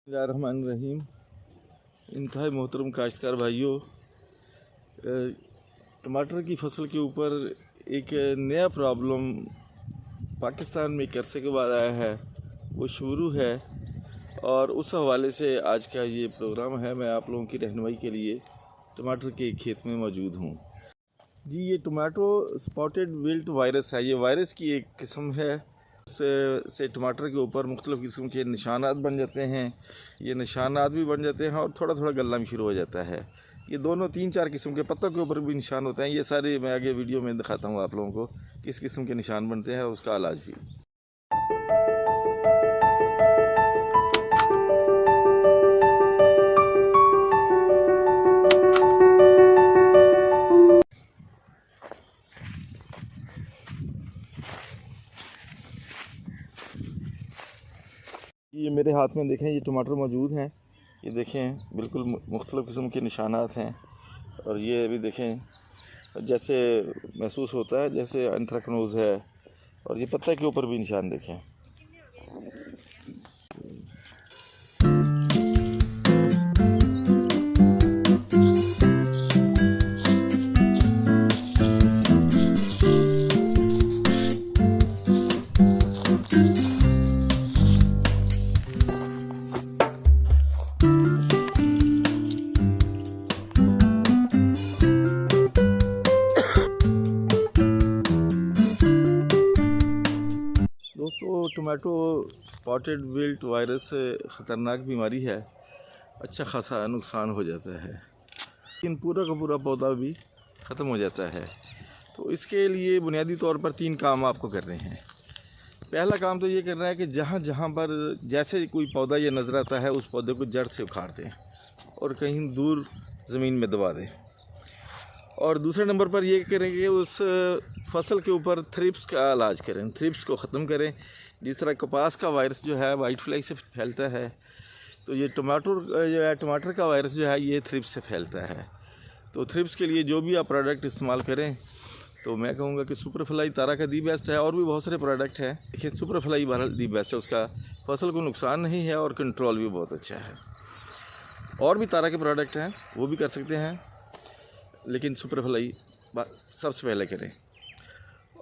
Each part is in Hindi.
बिस्मिल्लाहिर्रहमानिर्रहीम। इंतहाई मोहतरम काश्तकार भाइयों, टमाटर की फसल के ऊपर एक नया प्रॉब्लम पाकिस्तान में एक अरसे के बाद आया है, वो शुरू है और उस हवाले से आज का ये प्रोग्राम है। मैं आप लोगों की रहनुमाई के लिए टमाटर के खेत में मौजूद हूँ। जी, ये टमाटो स्पॉटेड विल्ट वायरस है। ये वायरस की एक किस्म है से टमाटर के ऊपर मुख्तलिफ़ किस्म के निशानात बन जाते हैं। ये निशानात भी बन जाते हैं और थोड़ा थोड़ा गलना भी शुरू हो जाता है। ये दोनों 3-4 किस्म के पत्तों के ऊपर भी निशान होते हैं। ये सारे मैं आगे वीडियो में दिखाता हूँ आप लोगों को किस किस्म के निशान बनते हैं और उसका इलाज भी। ये मेरे हाथ में देखें, ये टमाटर मौजूद हैं। ये देखें बिल्कुल मुख्तलिफ़ किस्म के निशानात हैं और ये भी देखें जैसे महसूस होता है जैसे एंथ्रेक्नोज़ है। और ये पत्ते के ऊपर भी निशान देखें। दोस्तों, टमाटो स्पॉटेड विल्ट वायरस ख़तरनाक बीमारी है। अच्छा खासा नुकसान हो जाता है, लेकिन पूरा का पूरा पौधा भी ख़त्म हो जाता है। तो इसके लिए बुनियादी तौर पर 3 काम आपको करने हैं। पहला काम तो ये करना है कि जहाँ जहाँ पर जैसे कोई पौधा ये नज़र आता है उस पौधे को जड़ से उखाड़ दें और कहीं दूर ज़मीन में दबा दें। और दूसरे नंबर पर ये करें कि उस फसल के ऊपर थ्रिप्स का इलाज करें, थ्रिप्स को ख़त्म करें। जिस तरह कपास का वायरस जो है वाइट फ्लाई से फैलता है, तो ये टमाटर का वायरस जो है ये थ्रिप्स से फैलता है। तो थ्रिप्स के लिए जो भी आप प्रोडक्ट इस्तेमाल करें, तो मैं कहूँगा कि सुपर फ्लाई तारा का दी बेस्ट है। और भी बहुत सारे प्रोडक्ट हैं, देखिए सुपर फ्लाई बहरहाल दी बेस्ट है। उसका फसल को नुकसान नहीं है और कंट्रोल भी बहुत अच्छा है। और भी तारा के प्रोडक्ट हैं, वो भी कर सकते हैं, लेकिन सुपर फ्लाई सबसे पहले करें।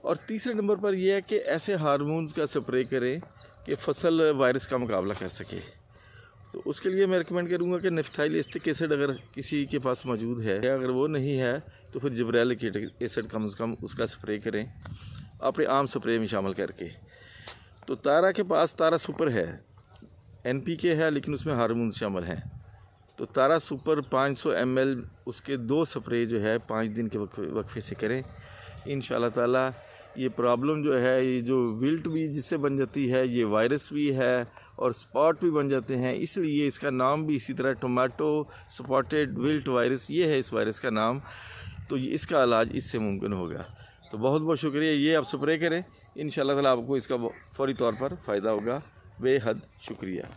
और तीसरे नंबर पर यह है कि ऐसे हार्मोन्स का स्प्रे करें कि फसल वायरस का मुकाबला कर सके। तो उसके लिए मैं रिकमेंड करूँगा कि नेफ्थाइलिस्टिक एसिड अगर किसी के पास मौजूद है, अगर वो नहीं है तो फिर जिब्रेलिक एसिड कम से कम उसका स्प्रे करें अपने आम स्प्रे में शामिल करके। तो तारा के पास तारा सुपर है, NPK है, लेकिन उसमें हार्मोन्स शामिल हैं। तो तारा सुपर 500 ml उसके 2 स्प्रे जो है 5 दिन के वक्फे से करें। इंशाल्लाह ताला ये प्रॉब्लम जो है, ये जो विल्ट भी जिससे बन जाती है, ये वायरस भी है और स्पॉट भी बन जाते हैं। इसलिए इसका नाम भी इसी तरह टमाटो स्पॉटेड विल्ट वायरस ये है इस वायरस का नाम। तो इसका इलाज इससे मुमकिन होगा। तो बहुत बहुत शुक्रिया। ये आप स्प्रे करें, इंशाल्लाह ताला आपको इसका फौरी तौर पर फ़ायदा होगा। बेहद शुक्रिया।